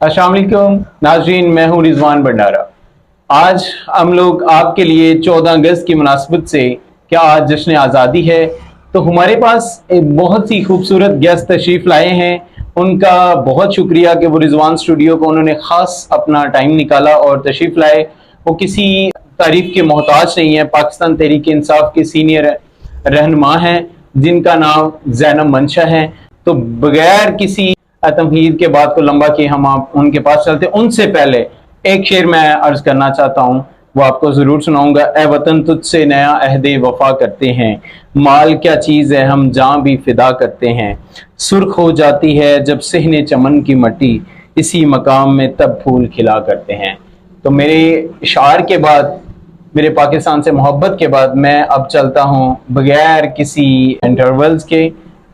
अस्सलाम वालेकुम नाज़रीन, मैं हूं रिजवान भंडारा। आज हम लोग आपके लिए 14 अगस्त की मुनासबत से क्या आज जश्न आज़ादी है, तो हमारे पास एक बहुत सी खूबसूरत गेस्ट तशरीफ लाए हैं। उनका बहुत शुक्रिया कि वो रिजवान स्टूडियो को उन्होंने ख़ास अपना टाइम निकाला और तशरीफ लाए। वो किसी तारीफ के मोहताज नहीं है, पाकिस्तान तहरीक इंसाफ के सीनियर रहनुमा हैं जिनका नाम ज़ैनब मंशा है। तो बगैर किसी तमहीद के बाद को लंबा किए हम आप उनके पास चलते। उनसे पहले एक शेर मैं अर्ज करना चाहता हूँ, वो आपको जरूर सुनाऊंगा। ए वतन तुझसे नया अहदे वफा करते हैं, माल क्या चीज़ है हम जान भी फिदा करते हैं। सुर्ख हो जाती है जब सहने चमन की मट्टी, इसी मकाम में तब फूल खिला करते हैं। तो मेरे इशार के बाद, मेरे पाकिस्तान से मोहब्बत के बाद, मैं अब चलता हूँ बगैर किसी इंटरवल्स के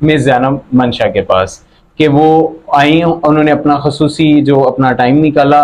मिस ज़ैनब मंशा के पास कि वो आई, उन्होंने अपना खसूसी जो अपना टाइम निकाला।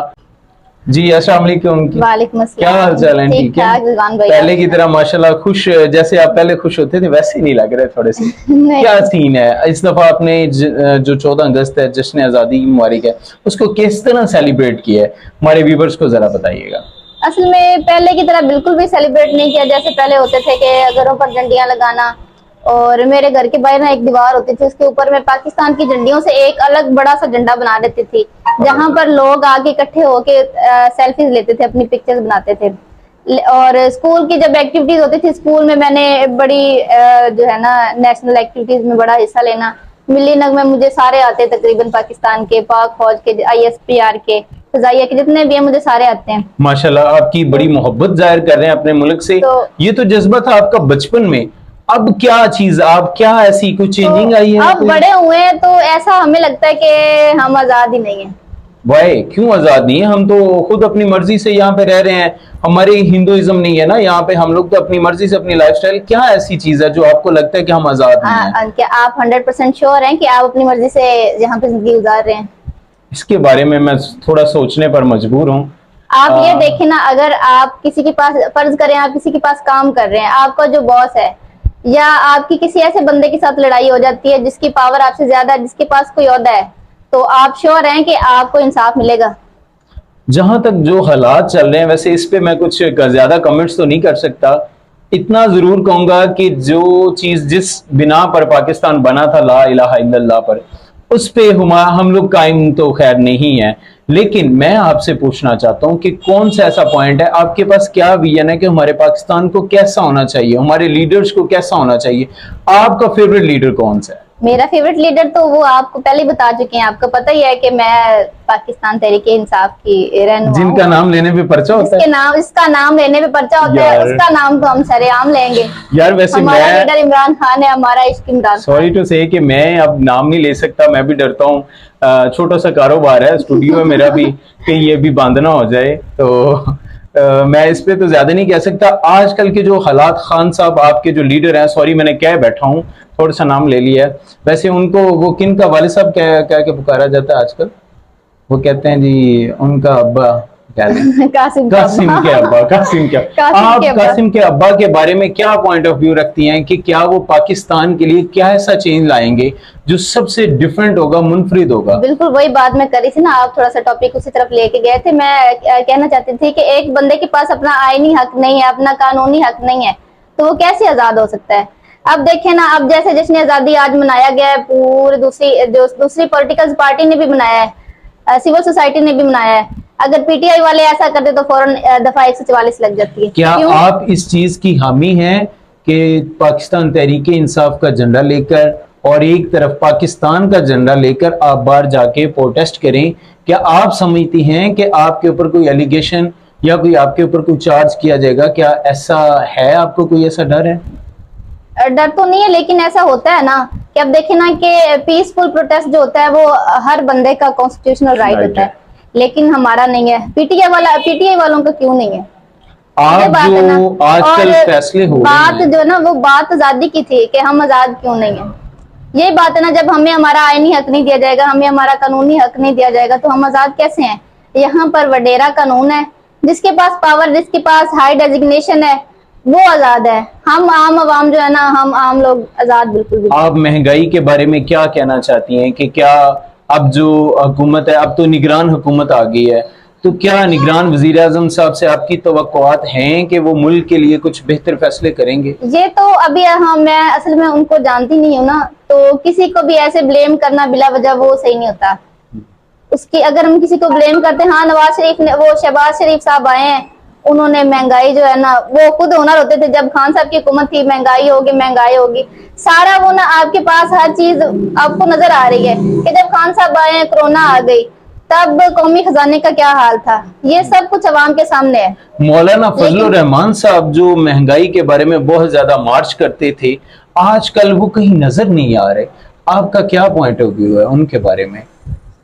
जी अस्सलाम वालेकुम। वालेकुम अस्सलाम। क्या हाल चाल है? ठीक है, पहले की तरह माशाल्लाह खुश, जैसे आप पहले खुश होते थे वैसे नहीं लग रहे थोड़े से। क्या सीन है इस दफा? आपने जो 14 अगस्त है, जश्न आज़ादी की मुबारक है, उसको किस तरह सेलिब्रेट किया है, हमारे व्यूवर्स को जरा बताइएगा। असल में पहले की तरह बिल्कुल भी सेलिब्रेट नहीं किया जैसे पहले होते थे कि घरों पर झंडियां लगाना, और मेरे घर के बाहर ना एक दीवार होती थी, उसके ऊपर मैं पाकिस्तान की झंडियों से एक अलग बड़ा सा झंडा बना देती थी, जहां पर लोग आके इकट्ठे होके सेल्फीज लेते थे, अपनी पिक्चर्स बनाते थे। और स्कूल की जब एक्टिविटीज होती थी, स्कूल में मैंने बड़ी जो है ना नेशनल एक्टिविटीज में बड़ा हिस्सा लेना। मिली नगमे मुझे सारे आते तकरीबन, पाकिस्तान के, पाक फौज के, ISPR के, फजाइया के, जितने भी हैं मुझे सारे आते हैं। माशाल्लाह, आपकी बड़ी मोहब्बत जाहिर कर रहे हैं अपने मुल्क से। ये तो जज्बा था आपका बचपन में, अब क्या चीज, आप क्या ऐसी कुछ चेंजिंग आई है? अब बड़े हुए हैं तो ऐसा हमें लगता है कि हम आजाद ही नहीं है। भाई क्यों आजाद नहीं है? हम तो खुद अपनी मर्जी से यहाँ पे रह रहे हैं। हमारे हिंदुइज्म नहीं है ना यहाँ पे, हम लोग तो अपनी मर्जी से अपनी लाइफस्टाइल। क्या ऐसी चीज है जो आपको लगता है कि हम आजाद नहीं हैं? क्या आप 100% श्योर हैं कि आप अपनी मर्जी से यहाँ पे जिंदगी गुजार रहे हैं? इसके बारे में मैं थोड़ा सोचने पर मजबूर हूँ। आप ये देखें ना, अगर आप किसी के पास, फर्ज करें आप किसी के पास काम कर रहे हैं, आपका जो बॉस है या आपकी किसी ऐसे बंदे के साथ लड़ाई हो जाती है जिसकी पावर आपसे ज्यादा है, जिसके पास कोई ओहदा है, तो आप श्योर हैं कि आपको इंसाफ मिलेगा? जहां तक जो हालात चल रहे हैं, वैसे इस पे मैं कुछ ज्यादा कमेंट्स तो नहीं कर सकता। इतना जरूर कहूंगा कि जो चीज जिस बिना पर पाकिस्तान बना था, ला इलाहा इल्लल्लाह पर, उस पे हम लोग कायम तो खैर नहीं है। लेकिन मैं आपसे पूछना चाहता हूं कि कौन सा ऐसा पॉइंट है आपके पास, क्या विजन है कि हमारे पाकिस्तान को कैसा होना चाहिए, हमारे लीडर्स को कैसा होना चाहिए? आपका फेवरेट लीडर कौन सा है? मेरा फेवरेट लीडर तो वो आपको पहले ही बता चुके हैं, आपको पता ही है कि मैं पाकिस्तान तहरीक इंसाफ की रहनुमा हूं। जिनका नाम लेने पे पर्चा होता है, इसका नाम लेने पे पर्चा होता है, उसका नाम तो हम सरेआम लेंगे यार। वैसे हमारा लीडर इमरान खान है, हमारा इश्क इमरान। सॉरी टू से कि मैं अब नाम नहीं ले सकता, मैं भी डरता हूँ। छोटा सा कारोबार है स्टूडियो में मेरा भी, कि ये भी बांध ना हो जाए, तो मैं इस पे तो ज्यादा नहीं कह सकता। आजकल के जो हालात, खान साहब आपके जो लीडर हैं, सॉरी मैंने कह बैठा हूँ, थोड़ा सा नाम ले लिया है। वैसे उनको वो किन का वालिद साहब क्या क्या के पुकारा जाता है आजकल? वो कहते हैं जी उनका अब्बा कासिम के अब्बा। कासिम के अब्बा के बारे में क्या पॉइंट ऑफ व्यू रखती हैं कि क्या वो पाकिस्तान के लिए क्या ऐसा चेंज लाएंगे जो सबसे डिफरेंट होगा, मुनफरिद होगा? बिल्कुल वही बात मैं करी थी ना, आप थोड़ा सा टॉपिक उसी तरफ लेके गए थे। मैं कहना चाहती थी कि एक बंदे के पास अपना आईनी हक नहीं है, अपना कानूनी हक नहीं है, तो वो कैसे आजाद हो सकता है? अब देखें ना, अब जैसे जश्न आजादी आज मनाया गया है, पूरी दूसरी पॉलिटिकल पार्टी ने भी मनाया है, सिविल सोसाइटी ने भी मनाया है। अगर PTI वाले ऐसा करते तो फौरन दफा 144 लग जाती है। क्या आप इस चीज की हामी हैं कि पाकिस्तान तहरीक इंसाफ का झंडा लेकर और एक तरफ पाकिस्तान का झंडा लेकर आप बाहर जाके प्रोटेस्ट करें? क्या आप समझती हैं कि आपके ऊपर कोई एलिगेशन या कोई आपके ऊपर कोई चार्ज किया जाएगा? क्या ऐसा है, आपको कोई ऐसा डर है? डर तो नहीं है, लेकिन ऐसा होता है ना कि अब देखें ना कि पीसफुल प्रोटेस्ट जो होता है वो हर बंदे का कॉन्स्टिट्यूशनल राइट होता है, लेकिन हमारा नहीं है। PTI वालों का क्यों नहीं है? आप जो आजकल फैसले हो, बात जो है ना, वो बात आजादी की थी कि हम आजाद क्यों नहीं है। ये बात है ना, जब हमें हमारा आईनी हक नहीं दिया जाएगा, हमें हमारा कानूनी हक नहीं दिया जाएगा, तो हम आजाद कैसे हैं? यहाँ पर वडेरा कानून है, जिसके पास पावर, जिसके पास हाई डेजिग्नेशन है, वो आजाद है। हम आम आवाम जो है ना, हम आम लोग आजाद बिल्कुल भी। आप महंगाई के बारे में क्या कहना चाहती हैं कि क्या अब जो हुकूमत है, अब तो निगरान हुकूमत आ गई है, तो क्या निगरान वजीर आजम साहब से आपकी तवक्कुआत हैं कि वो मुल्क के लिए कुछ बेहतर फैसले करेंगे? ये तो अभी हाँ, मैं असल में उनको जानती नहीं हूँ ना, तो किसी को भी ऐसे ब्लेम करना बिला वजह वो सही नहीं होता। उसकी अगर हम किसी को ब्लेम करते हैं, हाँ नवाज शरीफ ने, वो शहबाज शरीफ साहब आए हैं, उन्होंने महंगाई जो है ना, वो खुद ओनर होते थे जब खान साहब की हुकूमत थी, महंगाई होगी सारा वो ना, आपके पास हर चीज आपको नजर आ रही है कि जब खान साहब आए हैं, कोरोना आ गई, तब कौमी खजाने का क्या हाल था, ये सब कुछ अवाम के सामने है। मौलाना फजलुर रहमान साहब जो महंगाई के बारे में बहुत ज्यादा मार्च करते थे, आजकल वो कहीं नजर नहीं आ रहे, आपका क्या पॉइंट ऑफ व्यू है उनके बारे में?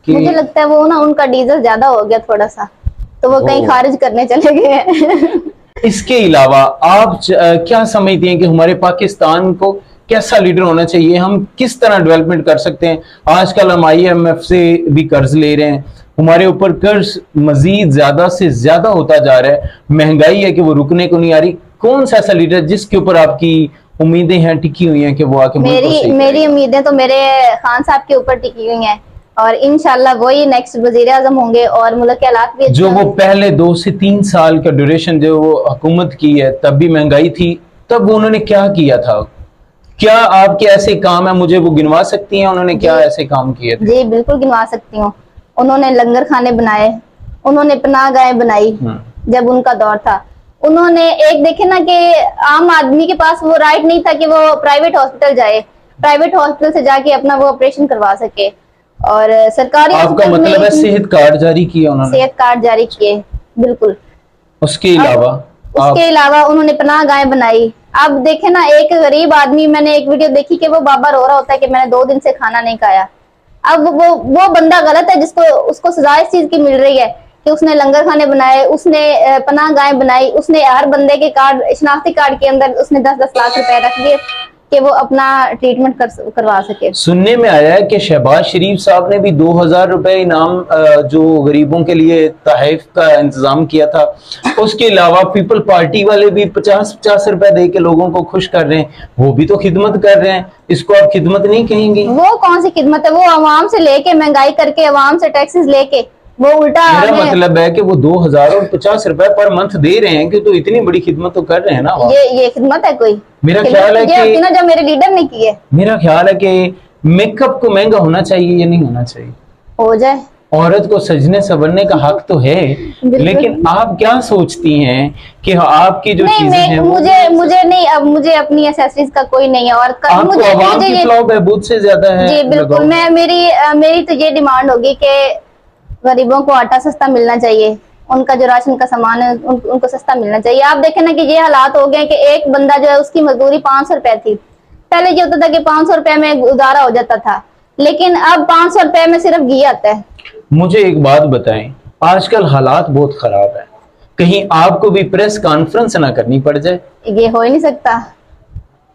कि मुझे लगता है वो ना, उनका डीजल ज्यादा हो गया थोड़ा सा, तो वो कहीं खारिज करने चले गए हैं। इसके अलावा आप क्या समझते हैं कि हमारे पाकिस्तान को कैसा लीडर होना चाहिए? हम किस तरह डेवलपमेंट कर सकते हैं? आजकल हम IMF से भी कर्ज ले रहे हैं, हमारे ऊपर कर्ज मजीद ज्यादा से ज्यादा होता जा रहा है, महंगाई है कि वो रुकने को नहीं आ रही। कौन सा ऐसा लीडर जिसके ऊपर आपकी उम्मीदें हैं, टिकी हुई हैं कि वो आके मेरी उम्मीदें तो मेरे खान साहब के ऊपर टिकी हुई हैं, और इंशाल्लाह वही नेक्स्ट वजीर आजम होंगे, और मुल्क के हालात भी जो वो पहले 2 से 3 साल का ड्यूरेशन जो वो हुकूमत की है, तब भी महंगाई थी, तब उन्होंने क्या किया था? क्या आपके ऐसे काम है, मुझे वो गिनवा सकती हैं उन्होंने क्या ऐसे काम किए थे? जी बिल्कुल गिनवा सकती हूँ। उन्होंने लंगर खाने बनाए, उन्होंने पनाहगाहें बनाई जब उनका दौर था। उन्होंने एक देखे ना कि आम आदमी के पास वो राइट नहीं था कि वो प्राइवेट हॉस्पिटल जाए, प्राइवेट हॉस्पिटल से जाके अपना वो ऑपरेशन करवा सके, और सरकारी आपका मतलब है सेहत कार्ड जारी किया उन्होंने? सेहत कार्ड जारी किए, बिल्कुल। उसके अलावा उन्होंने पनाहगाहें बनाई। अब देखे ना, एक गरीब आदमी, मैंने एक वीडियो देखी कि वो बाबा रो रहा होता है कि मैंने 2 दिन से खाना नहीं खाया। अब वो बंदा गलत है जिसको उसको सजा इस चीज की मिल रही है कि उसने लंगर खाने बनाए, उसने पनाहगाहें बनाई, उसने हर बंदे के कार्ड, शनाख्ती कार्ड के अंदर उसने 10-10 लाख रुपए रख दिए कि वो अपना ट्रीटमेंट करवा सके। सुनने में आया है कि शहबाज शरीफ साहब ने भी 2000 रुपए इनाम जो गरीबों के लिए तहफ का इंतजाम किया था। उसके अलावा पीपल पार्टी वाले भी 50-50 रुपए दे के लोगों को खुश कर रहे हैं, वो भी तो खिदमत कर रहे हैं, इसको आप खिदमत नहीं कहेंगे? वो कौन सी खिदमत है? वो अवाम से लेके, महंगाई करके, अवाम से टैक्सेस लेके, वो उल्टा। मेरा मतलब है कि वो 2000 और 50 रुपए पर मंथ दे रहे हैं, कि तो इतनी बड़ी खिदमत तो कर रहे हैं ना। ये खिदमत है कोई? मेरा ख्याल है कि ना, जब मेरे लीडर ने की है। मेरा ख्याल है कि मेकअप को महंगा होना चाहिए या नहीं होना चाहिए? हो जाए, औरत को सजने संवरने का हक तो है, लेकिन आप क्या सोचती हैं कि आपकी जो चीजें हैं मुझे नहीं, अब मुझे अपनी एक्सेसरीज का कोई नहीं है, और आपको आवाम की फलाह बहबूद से ज्यादा है। जी बिल्कुल, मेरी तो ये डिमांड होगी कि गरीबों को आटा सस्ता मिलना चाहिए, उनका जो राशन का सामान है उनको सस्ता मिलना चाहिए। आप देखें ना कि ये हालात हो गए कि एक बंदा जो है उसकी मजदूरी 500 रुपए थी। पहले ये होता था कि 500 रुपए में गुजारा हो जाता था, लेकिन अब 500 रुपए में सिर्फ घी आता है। मुझे एक बात बताएं, आजकल हालात बहुत खराब है, कहीं आपको भी प्रेस कॉन्फ्रेंस ना करनी पड़ जाए? ये हो ही नहीं सकता।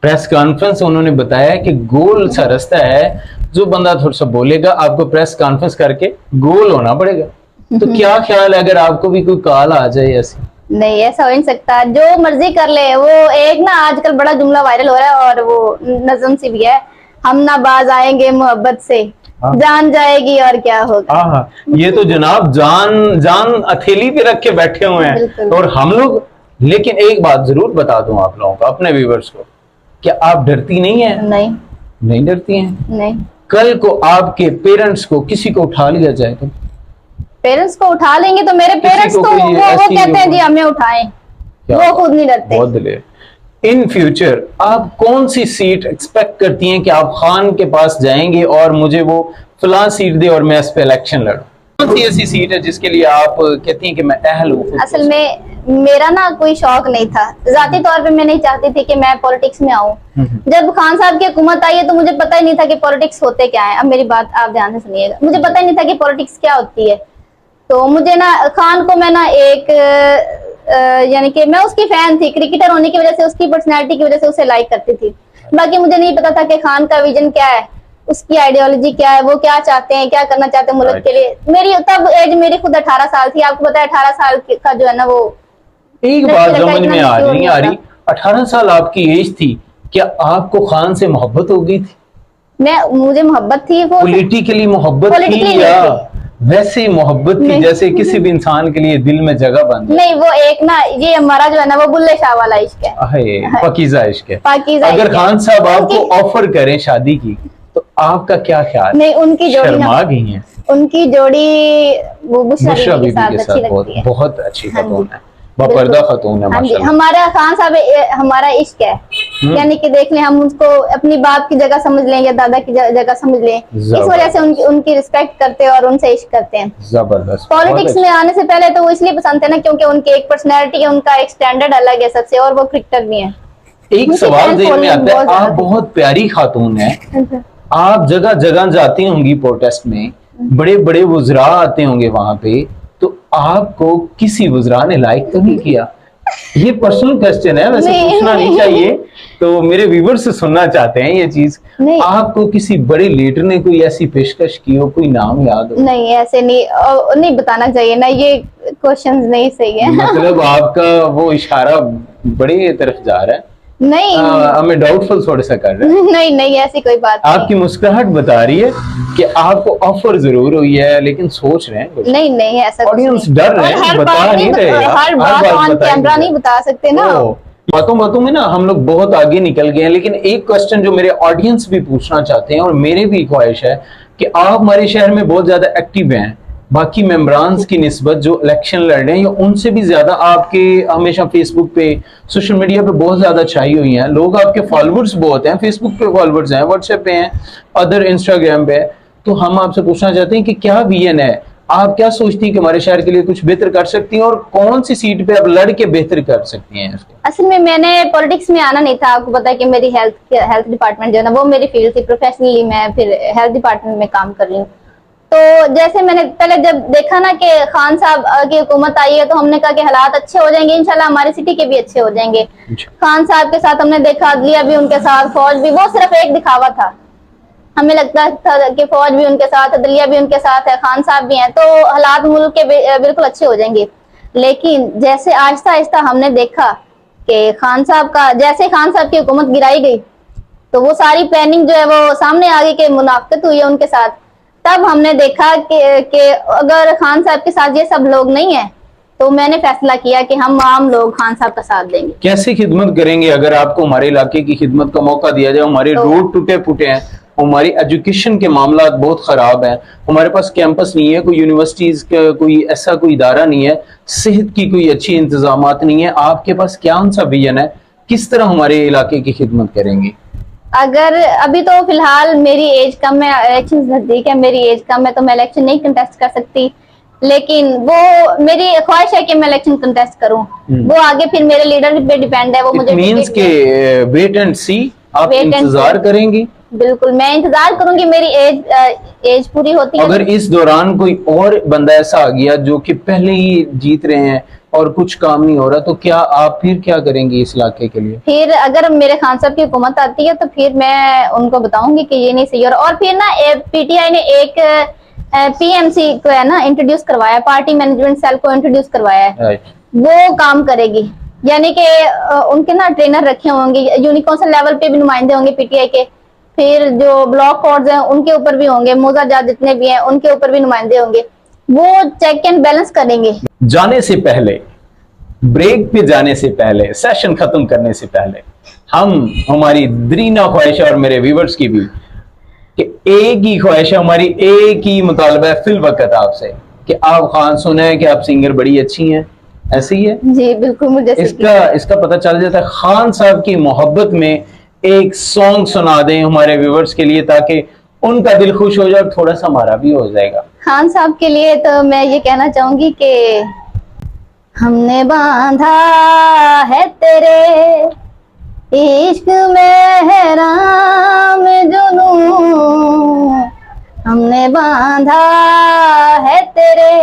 प्रेस कॉन्फ्रेंस उन्होंने बताया कि गोल सा रास्ता है, जो बंदा थोड़ा सा बोलेगा आपको प्रेस कॉन्फ्रेंस करके गोल होना पड़ेगा। तो क्या ख्याल है अगर आपको भी कोई कॉल आ जाए ऐसी? नहीं, ऐसा हो नहीं सकता, जो मर्जी कर ले। वो एक ना आजकल बड़ा जुमला वायरल हो रहा है, और वो नज़म सी भी है, हम ना बाज आएंगे मोहब्बत से, जान जाएगी और क्या होगा। ये तो जनाब जान हथेली पे रख के बैठे हुए हैं, और हम लोग। लेकिन एक बात जरूर बता दूं आप लोगों को, अपने व्यूअर्स को, क्या आप डरती नहीं है? नहीं डरती हैं? नहीं। कल को आपके पेरेंट्स को किसी को उठा लिया जाए तो? पेरेंट्स को उठा लेंगे तो मेरे पेरेंट्स तो वो कहते हैं जी हमें उठाएं, वो खुद नहीं डरते। बहुत दिलेर। इन फ्यूचर आप कौन सी सीट एक्सपेक्ट करती हैं कि आप खान के पास जाएंगे और मुझे वो फलां सीट दे और मैं इस पे इलेक्शन लड़ूं? कौन सी ऐसी सीट है जिसके लिए आप कहती हैं कि मैं अहल हूं? असल में मेरा ना कोई शौक नहीं था, जाती तौर पे मैं नहीं चाहती थी कि मैं पॉलिटिक्स में आऊं। जब खान साहब की हुकूमत आई है तो मुझे पता ही नहीं था कि पॉलिटिक्स होते क्या है। अब मेरी बात आप ध्यान से सुनिएगा, मुझे पता ही नहीं था कि पॉलिटिक्स क्या होती है। तो मुझे ना खान को मैं ना एक यानी कि मैं उसकी फैन थी, क्रिकेटर होने की वजह से, उसकी पर्सनैलिटी की वजह से उसे लाइक करती थी। बाकी मुझे नहीं पता था कि खान का विजन क्या है, उसकी आइडियोलॉजी क्या है, वो क्या चाहते हैं, क्या करना चाहते हैं मुल्क के लिए। मेरी तब एज मेरी खुद 18 साल थी। आपको पता है 18 साल का जो है ना, वो एक बात समझ में नहीं आ रही, 18 साल आपकी एज थी, क्या आपको खान से मोहब्बत हो गई थी? मुझे मोहब्बत थी वो पॉलिटिकली मोहब्बत थी Politically या नहीं वैसे मोहब्बत थी नहीं। जैसे किसी भी इंसान के लिए दिल में जगह बन जाए? नहीं, वो एक ना, ये हमारा जो है ना वो बुल्ले शाह वाला इश्क है, आहे, पकीज़ा इश्क है। पाकीज़ा अगर इश्क है। खान साहब आपको उनकी- ऑफर करें शादी की तो आपका क्या ख्याल? नहीं, उनकी जोड़ी ना, शर्मा गई हैं। उनकी जोड़ी वो बुशरा बुशरा बीबी बीबी के के साथ अच्छी साथ लगती है। बहुत अच्छी हाँ जी, खातून है, बापर्दा बिल्कुल। खातून है हाँ जी, माशाल्लाह। हमारा खान साहब हमारा इश्क है, यानी कि देख लें, हम उसको अपनी बाप की जगह समझ लें या दादा की जगह समझ लें, इस वजह से उनकी रिस्पेक्ट करते हैं और उनसे इश्क करते हैं। जबरदस्त। पॉलिटिक्स में आने से पहले तो वो इसलिए पसंद थे ना क्योंकि उनकी एक पर्सनैलिटी है, उनका एक स्टैंडर्ड अलग है सबसे, और वो क्रिकेटर भी हैं। एक उनकी सवाल फैन ज़हन में फॉलोइंग आता है, बहुत आप ज्यादा बहुत प्यारी खातून हैं, थी। आप जगह जगह जाती होंगी प्रोटेस्ट में, बड़े बड़े वुजरा आते होंगे वहां पे, तो आपको किसी वुजरा ने लाइक तो नहीं किया? ये पर्सनल क्वेश्चन है, वैसे नहीं, पूछना नहीं नहीं। चाहिए, तो मेरे व्यूअर्स से सुनना चाहते हैं ये चीज। नहीं। आपको किसी बड़े लीडर ने कोई ऐसी पेशकश की हो, कोई नाम याद हो? नहीं, ऐसे नहीं, नहीं बताना चाहिए ना, ये क्वेश्चंस नहीं सही है। मतलब आपका वो इशारा बड़े तरफ जा रहा है, नहीं हमें डाउटफुल थोड़ा सा कर रहा है। नहीं नहीं, ऐसी कोई बात आपकी मुस्कुराहट बता रही है कि आपको ऑफर जरूर हुई है, लेकिन सोच रहे हैं कुछ। नहीं। नहीं, ऐसा कुछ ऑडियंस नहीं। डर रहे और हैं, हर बता बात नहीं रहे यार, हर बात बात ऑन बताएंगे कैमरा क्या? नहीं बता सकते ना। ओ, बातों बातों में ना हम लोग बहुत आगे निकल गए हैं, लेकिन एक क्वेश्चन जो मेरे ऑडियंस भी पूछना चाहते हैं और मेरे भी ख्वाहिश है कि आप हमारे शहर में बहुत ज्यादा एक्टिव हैं, बाकी मेंबरान्स की निस्बत जो इलेक्शन लड़ रहे हैं या उनसे भी ज्यादा आपके हमेशा फेसबुक पे, सोशल मीडिया पे बहुत ज्यादा छाई हुई हैं, लोग आपके फॉलोअर्स बहुत हैं, फेसबुक पे फॉलोअर्स हैं, व्हाट्सएप पे हैं, अदर इंस्टाग्राम पे। तो हम आपसे पूछना चाहते हैं कि क्या विजन है, आप क्या सोचती हैं कि हमारे शहर के लिए कुछ बेहतर कर सकती हैं और कौन सी सीट पे आप लड़ के बेहतर कर सकती हैं इसको? असल में मैंने पॉलिटिक्स में आना नहीं था, आपको पता है कि मेरी हेल्थ डिपार्टमेंट जो है ना वो मेरी फील्ड थी, प्रोफेशनली मैं फिर हेल्थ डिपार्टमेंट में काम कर रही हूँ। तो जैसे मैंने पहले जब देखा ना कि खान साहब की हुकूमत आई है, तो हमने कहा कि हालात अच्छे हो जाएंगे इंशाल्लाह, हमारी सिटी के भी अच्छे हो जाएंगे। खान साहब के साथ हमने देखा, अदलिया भी उनके साथ, फौज भी, वो सिर्फ एक दिखावा था। हमें लगता था कि फौज भी उनके साथ, अदलिया भी उनके साथ है, खान साहब भी हैं, तो हालात मुल्क के बिल्कुल अच्छे हो जाएंगे। लेकिन जैसे आहिस्ता आहिस्ता हमने देखा कि खान साहब का, जैसे खान साहब की हुकूमत गिराई गई, तो वो सारी प्लानिंग जो है वो सामने आ गई कि मुनाफिकत हुई है उनके साथ। तब हमने देखा कि अगर खान साहब के साथ ये सब लोग नहीं है, तो मैंने फैसला किया कि हम आम लोग खान साहब का साथ देंगे। कैसे खिदमत करेंगे अगर आपको हमारे इलाके की खिदमत का मौका दिया जाए? हमारे रोड टूटे फूटे हैं, हमारी एजुकेशन के मामला बहुत खराब हैं, हमारे पास कैंपस नहीं है, कोई यूनिवर्सिटीज का कोई ऐसा कोई इदारा नहीं है, सेहत की कोई अच्छी इंतजामात नहीं है, आपके पास क्या सा विजन है, किस तरह हमारे इलाके की खिदमत करेंगे? अगर अभी तो फिलहाल मेरी एज कम है, इलेक्शन नजदीक है, मेरी एज कम है, तो मैं इलेक्शन नहीं कंटेस्ट कर सकती, लेकिन वो मेरी ख्वाहिश है कि मैं इलेक्शन कंटेस्ट करूं। वो आगे फिर मेरे लीडर पे डिपेंड है, वो मुझे मींस के वेट एंड सी, आप इंतजार करेंगी? बिल्कुल, मैं इंतजार करूंगी, मेरी एज पूरी होती है। अगर इस दौरान कोई और बंदा ऐसा आ गया जो कि पहले ही जीत रहे हैं और कुछ काम नहीं हो रहा, तो क्या आप फिर क्या करेंगे इस इलाके के लिए? फिर अगर मेरे खान साहब की हुकूमत आती है तो फिर मैं उनको बताऊंगी कि ये नहीं सही। और फिर ना पीटीआई ने एक पीएमसी को है ना इंट्रोड्यूस करवाया, पार्टी मैनेजमेंट सेल को इंट्रोड्यूस करवाया है, वो काम करेगी, यानी कि उनके ना ट्रेनर रखे होंगे, यूनिकॉन्सल लेवल पे भी नुमाइंदे होंगे पीटीआई के, फिर जो ब्लॉक कोर्ट्स हैं उनके ऊपर भी होंगे, मोजाजात जितने भी हैं उनके ऊपर भी नुमाइंदे होंगे, वो चेक एंड बैलेंस करेंगे। जाने से पहले, ब्रेक पे जाने से पहले, सेशन खत्म करने से पहले, हमारी दरीना ख्वाहिश है और मेरे व्यूवर्स की भी, कि एक ही ख्वाहिश है हमारी, एक ही मुतालबा है फिल वक्त आपसे कि आप खान सुना है कि आप सिंगर बड़ी अच्छी हैं, ऐसे ही है? जी बिल्कुल, मुझे इसका पता चल जाता है। खान साहब की मोहब्बत में एक सॉन्ग सुना दें हमारे व्यूवर्स के लिए, ताकि उनका दिल खुश हो जाए और थोड़ा सा हमारा भी हो जाएगा। खान साहब के लिए तो मैं ये कहना चाहूंगी कि हमने बांधा है तेरे इश्क में हैराम जुनून, हमने बांधा है तेरे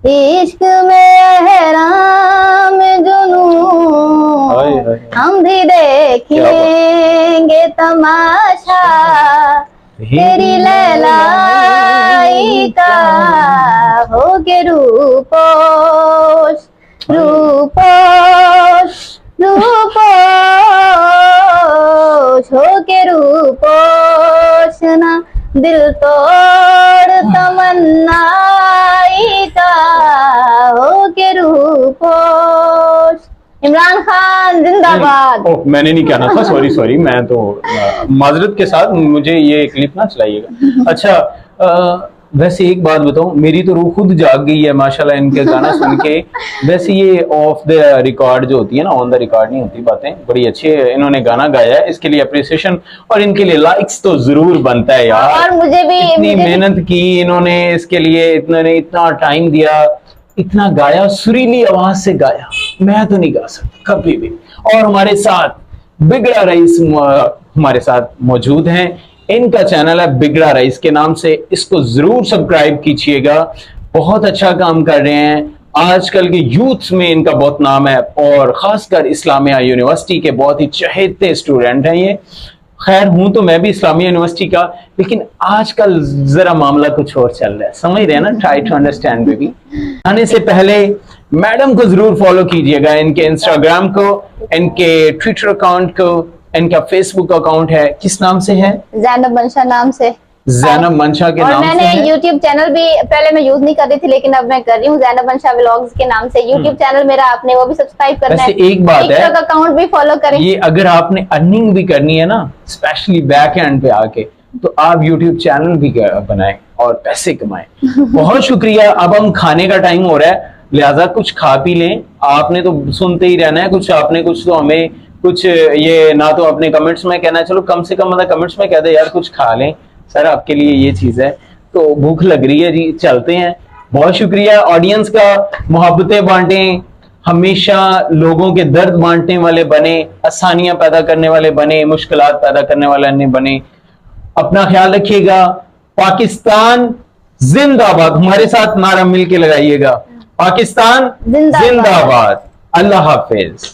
इश्क में हैराम जुनून, हम भी देखेंगे तमाशा तेरी लैलाई का, हो के रूपोश रूपोश रूपोश, हो के रूपोश दिल तोड़ तमन्नाई का हो के रूह पोश। इमरान खान जिंदाबाद। ओह, मैंने नहीं कहना था, सॉरी सॉरी, मैं तो माजरत के साथ मुझे ये क्लिप ना चलाइएगा। अच्छा, वैसे एक बात बताऊं, मेरी तो रूह खुद जाग गई है माशाल्लाह इनके गाना सुन के। वैसे ये ऑफ द रिकॉर्ड जो होती है ना, ऑन द रिकॉर्ड नहीं होती बातें, बड़ी अच्छी इन्होंने गाना गाया है, इसके लिए अप्रिसिएशन और इनके लिए लाइक्स तो जरूर बनता है यार। और मुझे भी इतनी मेहनत की इन्होंने इसके लिए, इन्होंने इतना टाइम दिया, इतना गाया, सुरीली आवाज से गाया, मैं तो नहीं गा सकता कभी भी। और हमारे साथ बिगड़ा रईस हमारे साथ मौजूद हैं। इनका चैनल है बिगड़ा रईस के नाम से, इसको जरूर सब्सक्राइब कीजिएगा। बहुत अच्छा काम कर रहे हैं, आजकल के यूथ में इनका बहुत नाम है और खासकर इस्लामिया यूनिवर्सिटी के बहुत ही चहेते स्टूडेंट हैं ये। खैर, हूं तो मैं भी इस्लामिया यूनिवर्सिटी का, लेकिन आजकल जरा मामला कुछ और चल रहा है, समझ रहे हैं ना, ट्राई टू अंडरस्टैंड बेबी। आने से पहले मैडम को जरूर फॉलो कीजिएगा, इनके इंस्टाग्राम को, इनके ट्विटर अकाउंट को, इनका फेसबुक अकाउंट है, किस नाम से है? ज़ैनब मंशा नाम से। ज़ैनब मंशा के और नाम से मैंने है। यूट्यूब चैनल भी पहले मैं यूज नहीं कर रही थी, लेकिन अब मैं कर रही हूँ, ज़ैनब मंशा व्लॉग्स के नाम से यूट्यूब चैनल मेरा, आपने वो भी सब्सक्राइब करना है। वैसे एक बात है, टिकटॉक अकाउंट भी फॉलो करें। ये अगर आपने अर्निंग भी करनी है ना, स्पेशली बैक एंड पे आके, तो आप यूट्यूब चैनल भी बनाएं और पैसे कमाएं। बहुत शुक्रिया। अब हम खाने का टाइम हो रहा है, लिहाजा कुछ खा पी लें। आपने तो सुनते ही रहना है, कुछ आपने कुछ तो हमें कुछ ये ना तो अपने कमेंट्स में कहना है, चलो कम से कम मतलब कमेंट्स में कह दे यार कुछ खा लें सर, आपके लिए ये चीज है। तो भूख लग रही है जी, चलते हैं। बहुत शुक्रिया ऑडियंस का, मोहब्बतें बांटें, हमेशा लोगों के दर्द बांटने वाले बने, आसानियां पैदा करने वाले बने, मुश्किलात पैदा करने वाले नहीं बने। अपना ख्याल रखिएगा। पाकिस्तान जिंदाबाद, हमारे साथ नारा मिल के लगाइएगा, पाकिस्तान जिंदाबाद। जिंदाबाद। अल्लाह हाफिज।